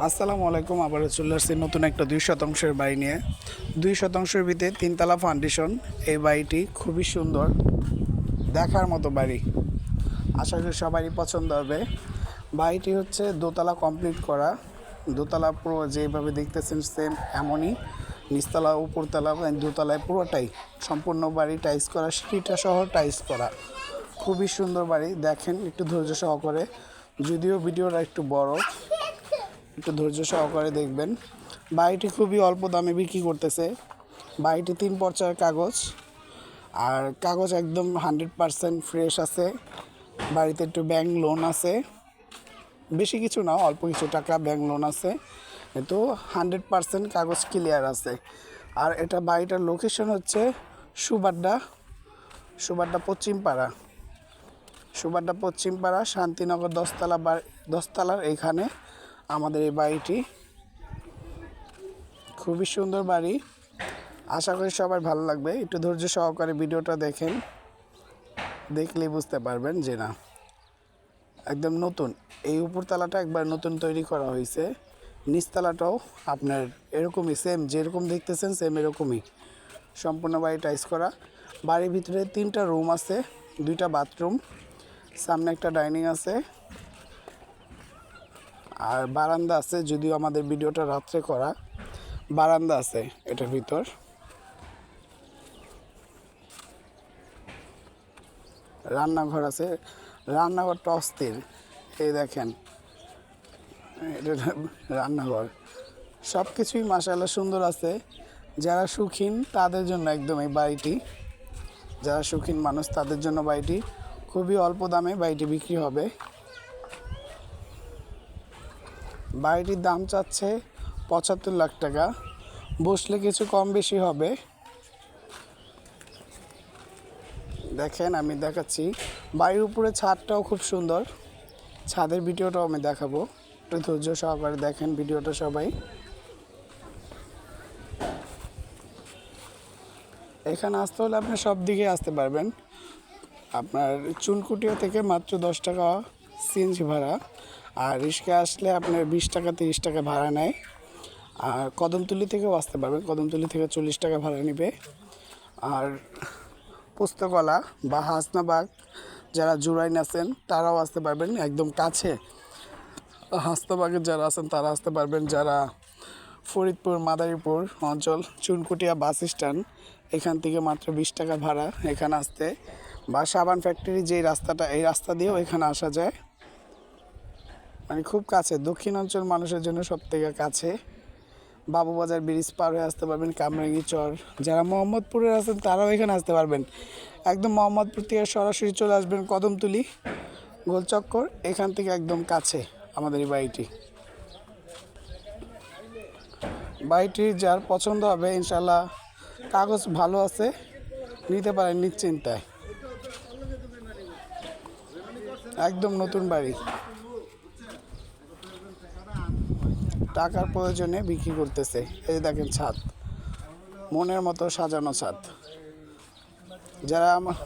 আসসালামু আলাইকুম। আবার চলে আসছি নতুন একটা 2 শতাংশের বাড়ি নিয়ে। 2 শতাংশের ভিতরে 3 তলা ফাউন্ডেশন। এই বাড়িটি খুবই সুন্দর, দেখার মতো বাড়ি। আশা করি সবারই পছন্দ হবে। বাড়িটি হচ্ছে দোতলা কমপ্লিট করা। দোতলা পুরো যেভাবে দেখতেছেন সেম এমনই, নিচতলা উপরতলা দোতলায় পুরোটাই সম্পূর্ণ বাড়ি টাইলস করা, সিঁড়িটা সহ টাইলস করা। খুবই সুন্দর বাড়ি, দেখেন একটু ধৈর্য সহকারে। যদিও ভিডিওটা একটু বড়, একটু ধৈর্য সহকারে দেখবেন। বাড়িটি খুবই অল্প দামে বিক্রি করতেছে। বাড়িটি 3 পর্চার কাগজ, আর কাগজ একদম 100% ফ্রেশ আছে। বাড়িতে একটু ব্যাংক লোন আছে, বেশি কিছু না, অল্প কিছু টাকা ব্যাংক লোন আছে, কিন্তু 100% কাগজ ক্লিয়ার আছে। আর এটা বাড়িটার লোকেশন হচ্ছে সুবাড্ডা, পশ্চিমপাড়া, পশ্চিমপাড়া শান্তিনগর 10তলার এখানে আমাদের এই বাড়িটি। খুবই সুন্দর বাড়ি, আশা করি সবার ভালো লাগবে। একটু ধৈর্য সহকারে ভিডিওটা দেখেন, দেখলেই বুঝতে পারবেন যে না একদম নতুন। এই উপরতলাটা একবার নতুন তৈরি করা হয়েছে, নিচতলাটাও আপনার এরকমই সেম, যেরকম দেখতেছেন সেম এরকমই সম্পূর্ণ বাড়ি টাইস করা। বাড়ির ভিতরে 3টা রুম আছে, 2টা বাথরুম, সামনে একটা ডাইনিং আছে, আর বারান্দা আছে। যদিও আমাদের ভিডিওটা রাত্রে করা, বারান্দা আছে এটার ভিতর। রান্নাঘর আছে, রান্নাঘরটা অস্থির, এই দেখেন এটা রান্নাঘর। সব কিছুই মাশাআল্লাহ সুন্দর আছে। যারা শৌখিন তাদের জন্য একদম এই বাড়িটি, যারা শৌখিন মানুষ তাদের জন্য বাড়িটি। খুবই অল্প দামে বাড়িটি বিক্রি হবে। বাড়িটির দাম চাচ্ছে 75 লাখ টাকা, বসলে কিছু কম বেশি হবে। দেখেন আমি দেখাচ্ছি, বাড়ির উপরে ছাদটাও খুব সুন্দর, ছাদের ভিডিওটাও আমি দেখাবো। একটু ধৈর্য সহকারে দেখেন ভিডিওটা সবাই। এখানে আসতে হলে আপনি সব দিকে আসতে পারবেন। আপনার চুনকুটিয়া থেকে মাত্র 10 টাকা সিএনজি ভাড়া, আর রিক্সায় আসলে আপনার 20 টাকা 30 টাকা ভাড়া নেয়। আর কদমতলি থেকেও আসতে পারবেন, কদমতলি থেকে 40 টাকা ভাড়া নেবে। আর পুস্তকলা বা হাসনাবাগ যারা জুরাইন আছেন তারাও আসতে পারবেন, একদম কাছে। হাসনাবাগের যারা আছেন তারা আসতে পারবেন, যারা ফরিদপুর মাদারীপুর অঞ্চল চুনকুটিয়া বাস স্ট্যান্ড, এখান থেকে মাত্র 20 টাকা ভাড়া এখানে আসতে। বা সাবান ফ্যাক্টরি যেই রাস্তাটা, এই রাস্তা দিয়েও এখানে আসা যায়, মানে খুব কাছে। দক্ষিণ অঞ্চল মানুষের জন্য সব থেকে কাছে। বাবুবাজার ব্রিজ পার হয়ে আসতে পারবেন, কামরাঙ্গি চর। যারা মোহাম্মদপুরে আছেন তারাও এখানে আসতে পারবেন, একদম মোহাম্মদপুর থেকে সরাসরি চলে আসবেন কদমতলি গোলচক্কর, এখান থেকে একদম কাছে আমাদের এই বাড়িটি। বাড়িটি যার পছন্দ হবে ইনশাল্লাহ, কাগজ ভালো আছে, নিতে পারেন নিশ্চিন্তায়। একদম নতুন বাড়ি, টাকার প্রয়োজনে বিক্রি করতেছে। এই দেখেন ছাদ, মনের মতো সাজানো ছাদ। যারা আমার